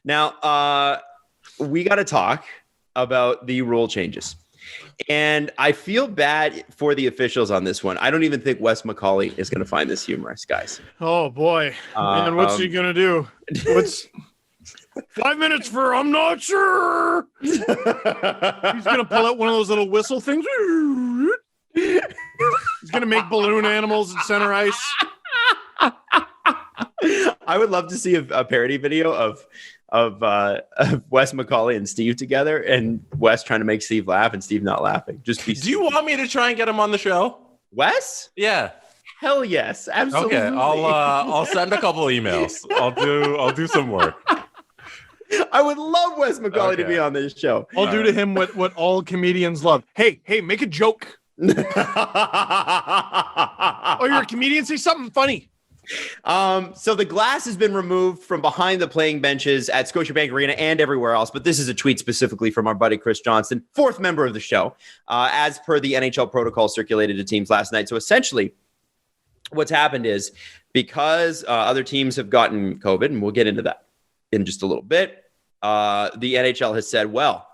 Now, we got to talk about the rule changes. And I feel bad for the officials on this one. I don't even think Wes McCauley is going to find this humorous, guys. Oh, boy. Man, what's he going to do? What's 5 minutes for I'm not sure. He's going to pull out one of those little whistle things. He's going to make balloon animals in center ice. I would love to see a parody video of Wes McCauley and Steve together, and Wes trying to make Steve laugh and Steve not laughing. Do you want me to try and get him on the show? Wes? Yeah. Hell yes, absolutely. Okay, I'll send a couple of emails. I'll do some work. I would love Wes McCauley to be on this show. I'll do to him what all comedians love. Hey, make a joke. Oh, you're a comedian? Say something funny. So the glass has been removed from behind the playing benches at Scotiabank Arena and everywhere else, but this is a tweet specifically from our buddy Chris Johnston, fourth member of the show, as per the NHL protocol circulated to teams last night. So essentially what's happened is because other teams have gotten COVID, and we'll get into that in just a little bit, the NHL has said, well,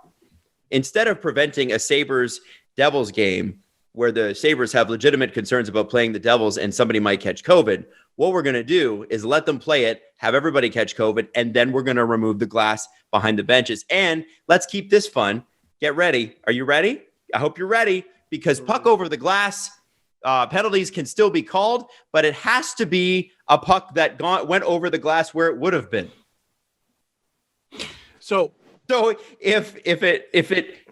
instead of preventing a Sabres-Devils game where the Sabres have legitimate concerns about playing the Devils and somebody might catch COVID, what we're going to do is let them play it, have everybody catch COVID, and then we're going to remove the glass behind the benches. And let's keep this fun. Get ready. Are you ready? I hope you're ready, because puck over the glass penalties can still be called, but it has to be a puck that went over the glass where it would have been. So if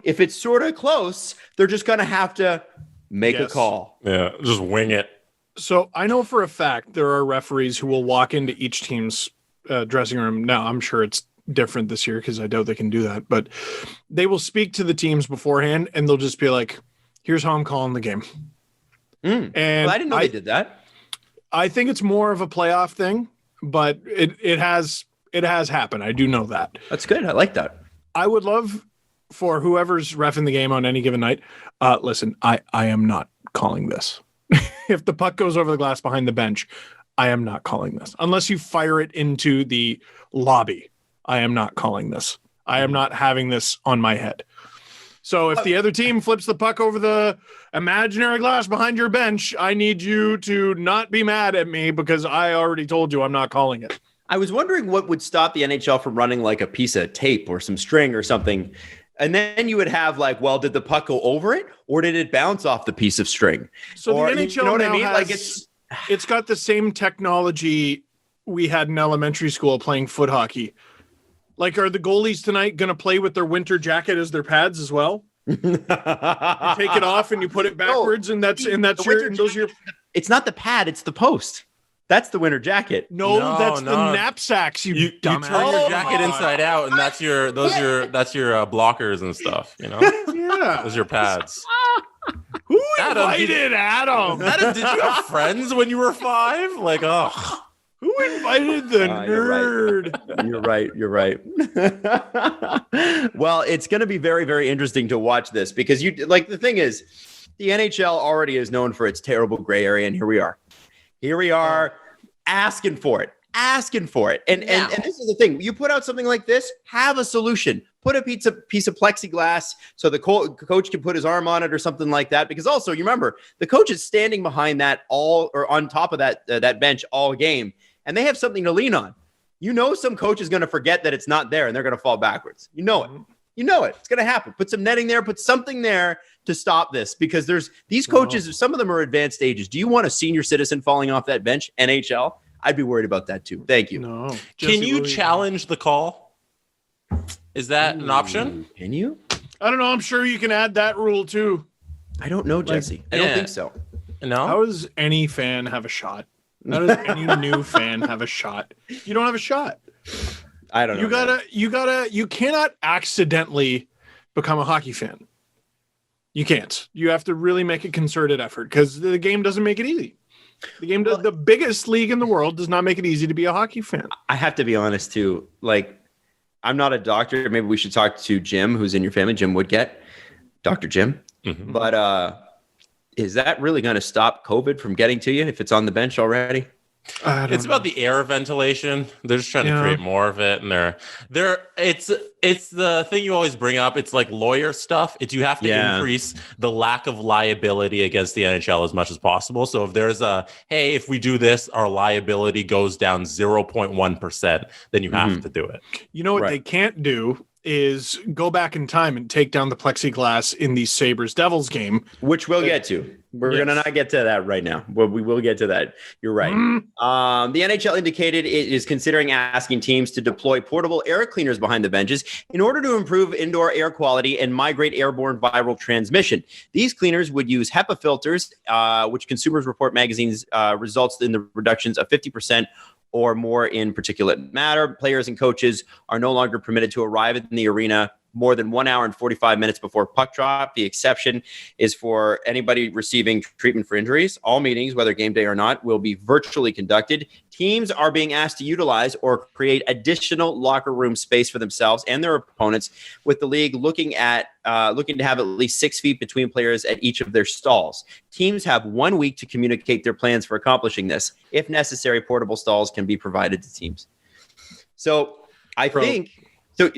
it's sort of close, they're just going to have to make a call. Yeah, just wing it. So I know for a fact there are referees who will walk into each team's dressing room. Now, I'm sure it's different this year because I doubt they can do that. But they will speak to the teams beforehand, and they'll just be like, here's how I'm calling the game. And I didn't know they did that. I think it's more of a playoff thing, but it has happened. I do know that. That's good. I like that. I would love for whoever's reffing the game on any given night, listen, I am not calling this. If the puck goes over the glass behind the bench, I am not calling this. Unless you fire it into the lobby, I am not calling this. I am not having this on my head. So if the other team flips the puck over the imaginary glass behind your bench, I need you to not be mad at me because I already told you I'm not calling it. I was wondering what would stop the NHL from running like a piece of tape or some string or something. And then you would have like, well, did the puck go over it or did it bounce off the piece of string? So or, the NHL you know what I mean? Like it's got the same technology we had in elementary school playing foot hockey. Like, are the goalies tonight going to play with their winter jacket as their pads as well? You take it off and you put it backwards, and that's your. It's not the pad; it's the post. That's the winter jacket. No, that's the knapsacks. You turn your jacket inside out, and that's your blockers and stuff. You know, yeah, those are your pads. Who invited Adam? Adam, did you have friends when you were 5? Like, oh. Who invited the nerd? You're right. Well, it's going to be very, very interesting to watch this because the thing is, the NHL already is known for its terrible gray area, and here we are asking for it. And this is the thing. You put out something like this, have a solution. Put a piece of plexiglass so the coach can put his arm on it or something like that. Because also, you remember, the coach is standing behind that on top of that bench all game, and they have something to lean on. You know, some coach is going to forget that it's not there, and they're going to fall backwards. You know it. You know it. It's going to happen. Put some netting there. Put something there to stop this because there's these coaches. Some of them are advanced ages. Do you want a senior citizen falling off that bench? NHL? I'd be worried about that too. Thank you. No. Can you challenge the call? Is that an option? Can you? I don't know. I'm sure you can add that rule too. I don't know, Jesse. I don't think so. No. How does any fan have a shot? How does any new fan have a shot? You don't have a shot. I don't know. You cannot accidentally become a hockey fan. You can't. You have to really make a concerted effort because the game doesn't make it easy. The biggest league in the world does not make it easy to be a hockey fan. I have to be honest too. Like, I'm not a doctor. Maybe we should talk to Jim, who's in your family, Jim Woodgett, Dr. Jim. Mm-hmm. But is that really going to stop COVID from getting to you if it's on the bench already? It's about the air ventilation. They're just trying to create more of it, and it's the thing you always bring up. It's like lawyer stuff. It's you have to increase the lack of liability against the NHL as much as possible. So if there's if we do this, our liability goes down 0.1%, then you have to do it. You know what they can't do is go back in time and take down the plexiglass in the Sabres Devils game, which we'll get to. We're going to not get to that right now, but we will get to that. You're right. The NHL indicated it is considering asking teams to deploy portable air cleaners behind the benches in order to improve indoor air quality and migrate airborne viral transmission. These cleaners would use HEPA filters, which Consumers Report magazine's results in the reductions of 50% or more in particulate matter. Players and coaches are no longer permitted to arrive in the arena more than 1 hour and 45 minutes before puck drop. The exception is for anybody receiving treatment for injuries. All meetings, whether game day or not, will be virtually conducted. Teams are being asked to utilize or create additional locker room space for themselves and their opponents, with the league looking to have at least 6 feet between players at each of their stalls. Teams have 1 week to communicate their plans for accomplishing this. If necessary, portable stalls can be provided to teams. So I think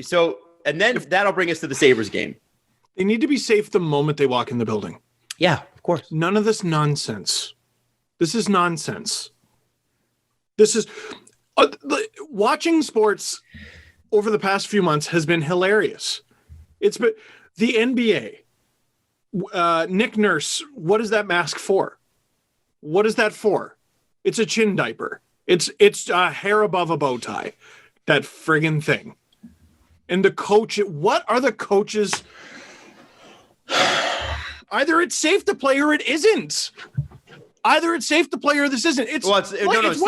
so. And then that'll bring us to the Sabres game. They need to be safe the moment they walk in the building. Yeah, of course. None of this nonsense. This is nonsense. This is watching sports over the past few months has been hilarious. It's been the NBA. Nick Nurse, what is that mask for? What is that for? It's a chin diaper. It's a hair above a bow tie. That friggin' thing. And the coach, what are the coaches? Either it's safe to play or it isn't. Either it's safe to play or this isn't. It's what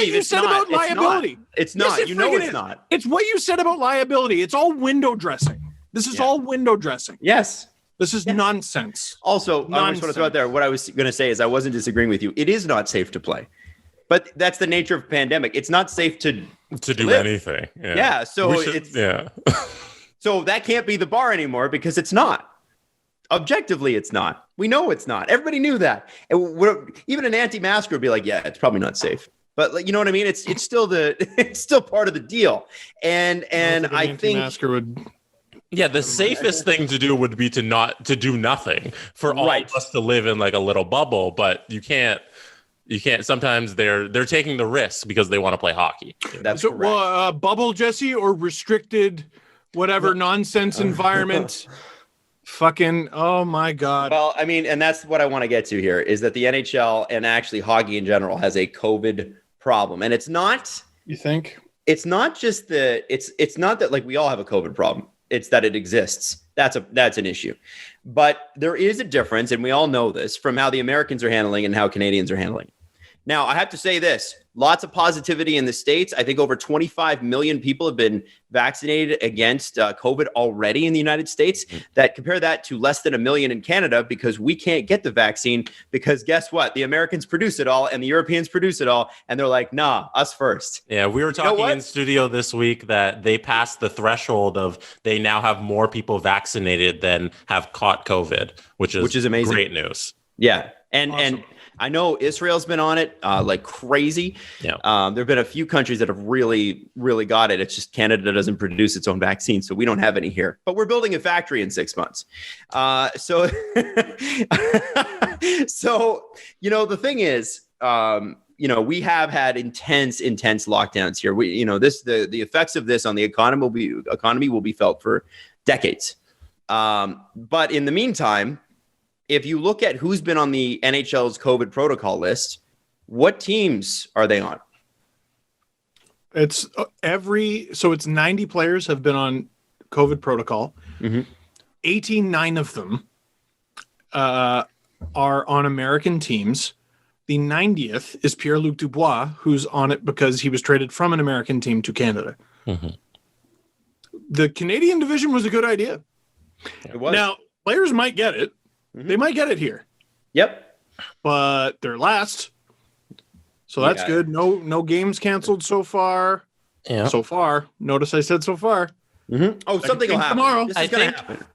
you said about liability. It's not. It's not. It's what you said about liability. It's all window dressing. This is all window dressing. Yes. This is nonsense. Also, I just want to throw out there what I was going to say is I wasn't disagreeing with you. It is not safe to play. But that's the nature of pandemic. It's not safe to do anything. Yeah. So so that can't be the bar anymore because it's not. Objectively, it's not. We know it's not. Everybody knew that. And even an anti-masker would be like, yeah, it's probably not safe. But you know what I mean? It's still it's still part of the deal. And I think anti-masker would. Yeah, the safest thing to do would be to do nothing for all of us to live in like a little bubble. But you can't. Sometimes they're taking the risk because they want to play hockey. That's correct. Bubble, Jesse, or restricted, whatever nonsense environment. Fucking, oh my God. Well, I mean, and that's what I want to get to here is that the NHL and actually hockey in general has a COVID problem. And it's not. You think? It's not just it's not that like we all have a COVID problem. It's that it exists. That's an issue. But there is a difference, and we all know this, from how the Americans are handling and how Canadians are handling. Now, I have to say this. Lots of positivity in the States. I think over 25 million people have been vaccinated against COVID already in the United States. Compare that to less than 1 million in Canada because we can't get the vaccine because guess what? The Americans produce it all and the Europeans produce it all. And they're like, nah, us first. Yeah, we were talking in studio this week that they passed the threshold of they now have more people vaccinated than have caught COVID, which is amazing. Great news. Yeah. And I know Israel's been on it like crazy. Yeah. There have been a few countries that have really, really got it. It's just Canada doesn't produce its own vaccine, so we don't have any here. But we're building a factory in 6 months. So the thing is, we have had intense lockdowns here. The effects of this on the economy will be felt for decades. But in the meantime, if you look at who's been on the NHL's COVID protocol list, what teams are they on? It's it's 90 players have been on COVID protocol. 89 of them are on American teams. The 90th is Pierre-Luc Dubois, who's on it because he was traded from an American team to Canada. The Canadian division was a good idea. It was. Now, players might get it. They might get it here. Yep. But they're last. So that's good. No games canceled so far. Yeah. So far. Notice I said so far. Oh, something will happen tomorrow.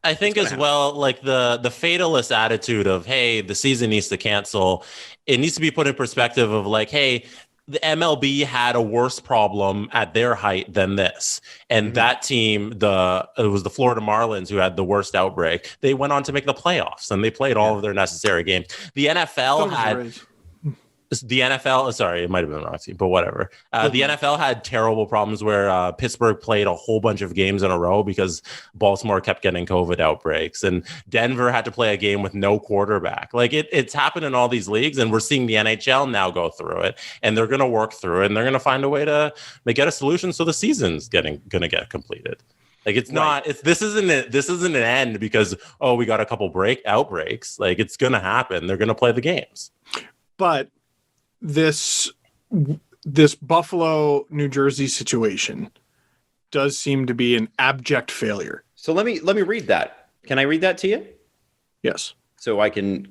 I think as well, like the fatalist attitude of, hey, the season needs to cancel. It needs to be put in perspective of like, hey, the MLB had a worse problem at their height than this. And that team, it was the Florida Marlins who had the worst outbreak. They went on to make the playoffs and they played all of their necessary games. The NFL had... sorry, it might have been the wrong team, but whatever. The NFL had terrible problems where Pittsburgh played a whole bunch of games in a row because Baltimore kept getting COVID outbreaks, and Denver had to play a game with no quarterback. Like it's happened in all these leagues, and we're seeing the NHL now go through it, and they're going to work through it, and they're going to find a way to get a solution so the season's going to get completed. Like this isn't an end because we got a couple outbreaks. Like it's going to happen. They're going to play the games. But this Buffalo, New Jersey situation does seem to be an abject failure. So let me read that. Can I read that to you? Yes. So I can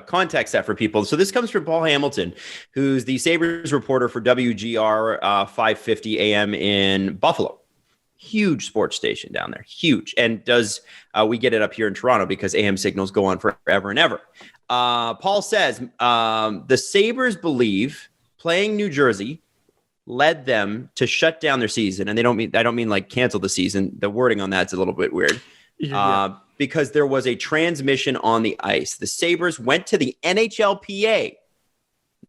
context that for people. So this comes from Paul Hamilton, who's the Sabres reporter for WGR 550 AM in Buffalo. Huge sports station down there. Huge. And we get it up here in Toronto because AM signals go on forever and ever. Paul says the Sabres believe playing New Jersey led them to shut down their season. And I don't mean like cancel the season. The wording on that's a little bit weird. Because there was a transmission on the ice. The Sabres went to the NHLPA.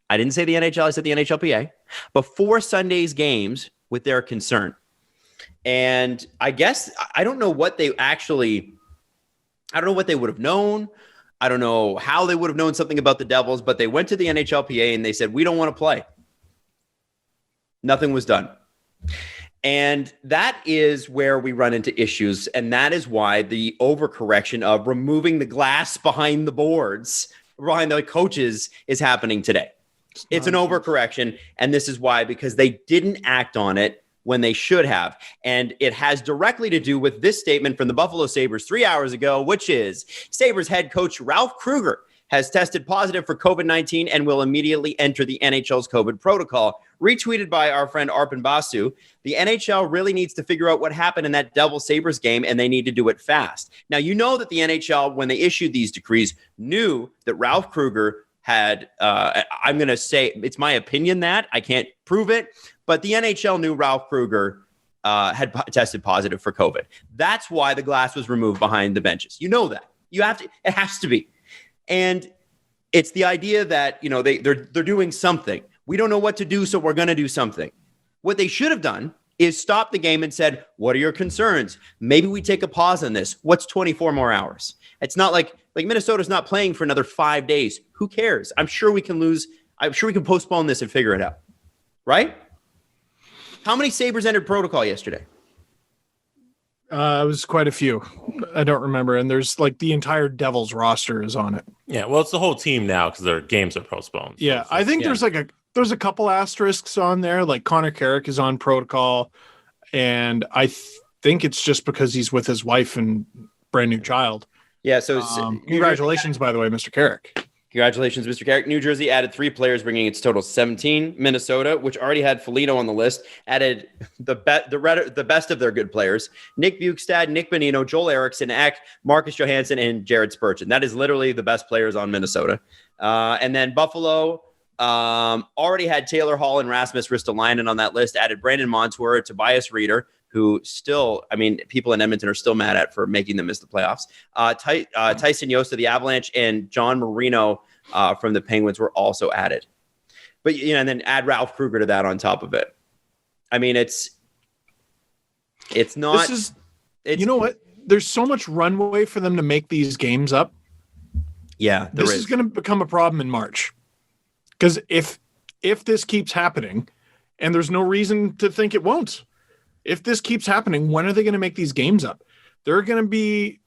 I didn't say the NHL, I said the NHLPA. Before Sunday's games with their concern. And I guess I don't know what they would have known. I don't know how they would have known something about the Devils, but they went to the NHLPA and they said, we don't want to play. Nothing was done. And that is where we run into issues. And that is why the overcorrection of removing the glass behind the boards, behind the coaches, is happening today. It's an overcorrection. And this is why, because they didn't act on it when they should have. And it has directly to do with this statement from the Buffalo Sabres 3 hours ago, which is Sabres head coach Ralph Krueger has tested positive for COVID-19 and will immediately enter the NHL's COVID protocol. Retweeted by our friend Arpan Basu, the NHL really needs to figure out what happened in that Devils Sabres game, and they need to do it fast. Now, you know that the NHL, when they issued these decrees, knew that Ralph Krueger had, I'm going to say, it's my opinion that, I can't prove it, but the NHL knew Ralph Krueger had tested positive for COVID. That's why the glass was removed behind the benches. You know that. It has to be. And it's the idea that, they're doing something. We don't know what to do, so we're going to do something. What they should have done is stop the game and said, what are your concerns? Maybe we take a pause on this. What's 24 more hours? It's not like Minnesota's not playing for another 5 days. Who cares? I'm sure we can postpone this and figure it out. Right? How many Sabres entered protocol yesterday? It was quite a few. I don't remember. And there's the entire Devils roster is on it. Yeah, well, it's the whole team now because their games are postponed. Yeah, I think there's a couple asterisks on there. Like Connor Carrick is on protocol, and I think it's just because he's with his wife and brand new child. Yeah. So congratulations, by the way, Mr. Carrick. Congratulations, Mr. Carrick. New Jersey added 3 players, bringing its total 17. Minnesota, which already had Foligno on the list, added the best of their good players: Nick Bukestad, Nick Bonino, Joel Eriksson, Ek, Marcus Johansson, and Jared Spurgeon. That is literally the best players on Minnesota. And then Buffalo already had Taylor Hall and Rasmus Ristolainen on that list, added Brandon Montour, Tobias Reeder, who still, people in Edmonton are still mad at for making them miss the playoffs. Tyson Yost of the Avalanche and John Marino from the Penguins were also added. But, and then add Ralph Krueger to that on top of it. It's not. You know what? There's so much runway for them to make these games up. Yeah, this is going to become a problem in March. Because if this keeps happening, and there's no reason to think it won't, if this keeps happening, when are they going to make these games up? There are going to be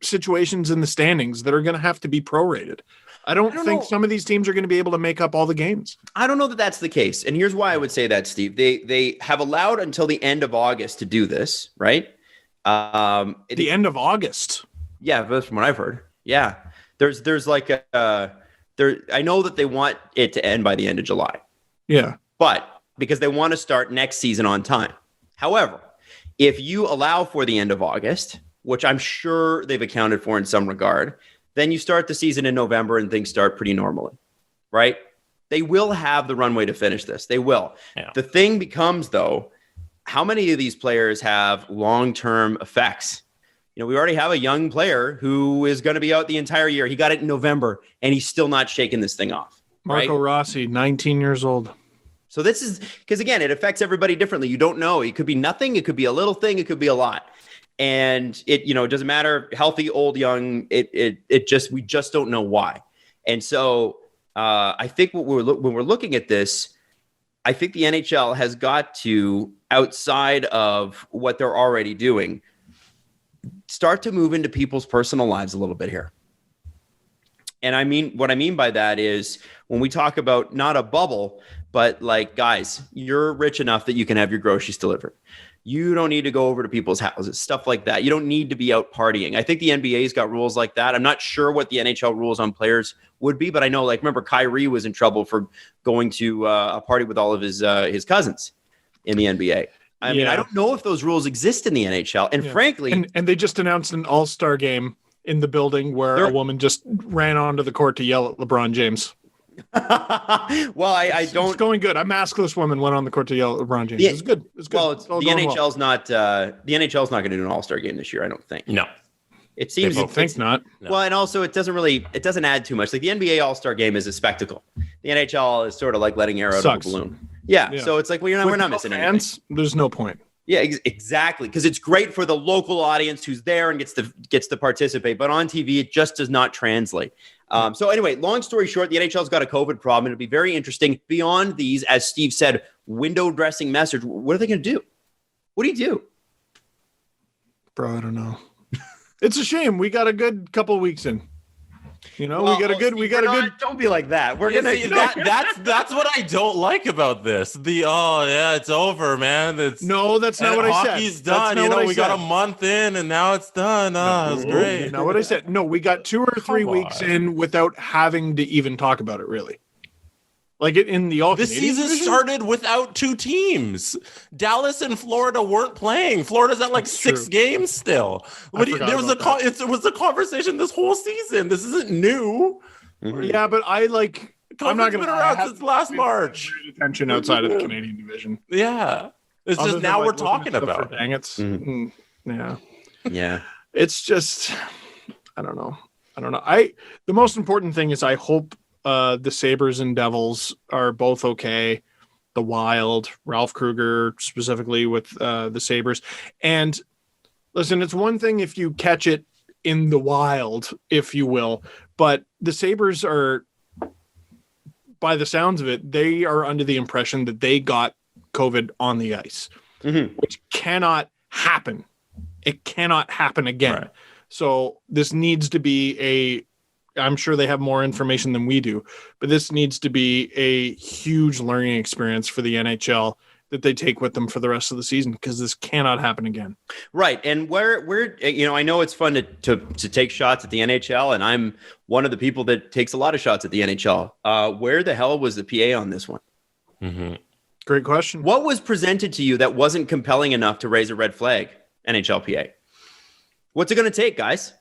situations in the standings that are going to have to be prorated. I don't think some of these teams are going to be able to make up all the games. I don't know that that's the case. And here's why I would say that, Steve. They have allowed until the end of August to do this, right? The end of August? Yeah, that's from what I've heard. Yeah. There's I know that they want it to end by the end of July. Yeah. But because they want to start next season on time. However, if you allow for the end of August, which I'm sure they've accounted for in some regard, then you start the season in November and things start pretty normally, right? They will have the runway to finish this. They will. Yeah. The thing becomes, though, how many of these players have long-term effects? We already have a young player who is going to be out the entire year. He got it in November, and he's still not shaking this thing off. Marco Rossi, 19 years old. So this is because, again, it affects everybody differently. You don't know. It could be nothing. It could be a little thing. It could be a lot. And it doesn't matter, healthy, old, young. We just don't know why. And so I think when we're looking at this, I think the NHL has got to, outside of what they're already doing, start to move into people's personal lives a little bit here. And what I mean by that is when we talk about not a bubble, but like, guys, you're rich enough that you can have your groceries delivered. You don't need to go over to people's houses, stuff like that. You don't need to be out partying. I think the NBA's got rules like that. I'm not sure what the NHL rules on players would be, but I know, like, remember Kyrie was in trouble for going to a party with all of his cousins in the NBA. I mean, I don't know if those rules exist in the NHL. And frankly, and they just announced an all-star game in the building where a woman just ran onto the court to yell at LeBron James. Well, I don't. It's going good. A maskless woman went on the court to yell at LeBron James. It's good. It's good. Well, the NHL's not. The NHL's not going to do an All-Star game this year. I don't think. No. It seems. I think not. No. Well, and also it doesn't add too much. Like the NBA All-Star game is a spectacle. The NHL is sort of like letting air out of a balloon. Yeah. So it's like, well, we're not missing fans, anything. There's no point. Yeah, exactly. Because it's great for the local audience who's there and gets to participate. But on TV, it just does not translate. So anyway, long story short, the NHL's got a COVID problem. It'll be very interesting. Beyond these, as Steve said, window dressing message, what are they going to do? What do you do? Bro, I don't know. It's a shame. We got a good couple of weeks in. We got a good. Don't be like that. We're gonna. That's what I don't like about this. It's over, man. That's not what I said. Hockey's done. We got a month in, and now it's done. It was great. Not what I said. No, we got 2 or 3 weeks in without having to even talk about it, really. Like in the This season started without 2 teams. Dallas and Florida weren't playing. Florida's at like 6 games still. There was a conversation this whole season. This isn't new. Mm-hmm. Yeah, but I'm not going to been around since last March. Attention outside of the Canadian division. Yeah, it's just now we're talking about. Dang it. Mm-hmm. Yeah. It's just I don't know. The most important thing is I hope the Sabres and Devils are both okay. The Wild, Ralph Kruger specifically with the Sabres. And listen, it's one thing if you catch it in the wild, if you will, but the Sabres are, by the sounds of it, they are under the impression that they got COVID on the ice, which cannot happen. It cannot happen again. Right. So this needs to be I'm sure they have more information than we do, but this needs to be a huge learning experience for the NHL that they take with them for the rest of the season, because this cannot happen again. Right. And where I know it's fun to take shots at the NHL, and I'm one of the people that takes a lot of shots at the NHL. Where the hell was the PA on this one? Mm-hmm. Great question. What was presented to you that wasn't compelling enough to raise a red flag, NHL PA? What's it going to take, guys?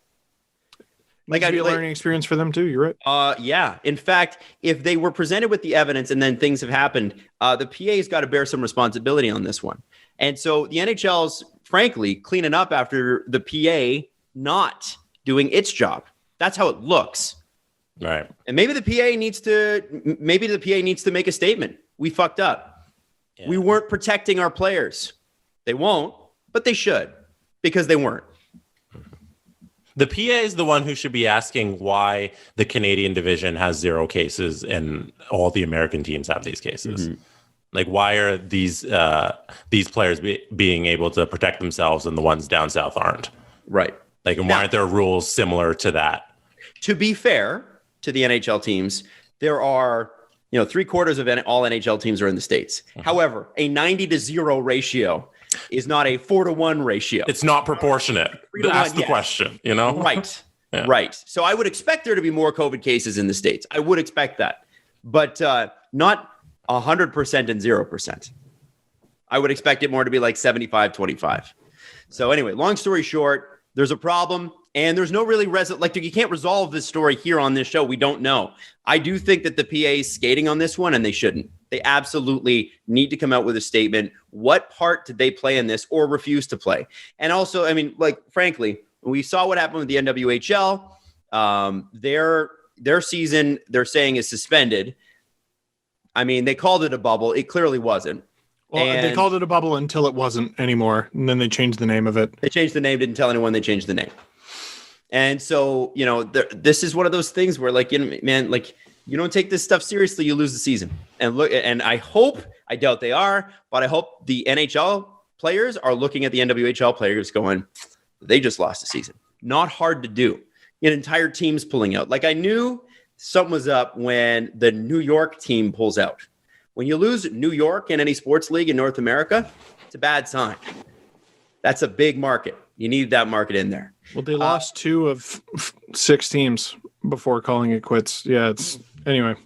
Like a learning experience for them too. You're right. Yeah. In fact, if they were presented with the evidence and then things have happened, the PA's got to bear some responsibility on this one. And so the NHL's, frankly, cleaning up after the PA not doing its job. That's how it looks. Right. And maybe the PA needs to make a statement. We fucked up. Yeah. We weren't protecting our players. They won't, but they should, because they weren't. The PA is the one who should be asking why the Canadian division has 0 cases and all the American teams have these cases. Mm-hmm. Like, why are these players being able to protect themselves and the ones down south aren't? Right. Like, and why aren't there rules similar to that? To be fair to the NHL teams, there are 3/4 of all NHL teams are in the States. Mm-hmm. However, a 90-0 ratio is not a 4-1 ratio. It's not proportionate. That's the question, Right. Yeah. Right. So I would expect there to be more COVID cases in the States. I would expect that, but not 100% and 0%. I would expect it more to be like 75-25. So anyway, long story short, there's a problem. And there's no really you can't resolve this story here on this show. We don't know. I do think that the PA is skating on this one, and they shouldn't. They absolutely need to come out with a statement. What part did they play in this or refuse to play? And also, I mean, frankly, we saw what happened with the NWHL. Their season, they're saying, is suspended. I mean, they called it a bubble. It clearly wasn't. Well, they called it a bubble until it wasn't anymore, and then they changed the name of it. They changed the name, didn't tell anyone they changed the name. And so, this is one of those things where, you don't take this stuff seriously, you lose the season. And I doubt they are, but I hope the NHL players are looking at the NWHL players going, they just lost the season. Not hard to do. An entire team's pulling out. I knew something was up when the New York team pulls out. When you lose New York in any sports league in North America, it's a bad sign. That's a big market. You need that market in there. Well, they lost 2 of 6 teams before calling it quits. Yeah, anyway.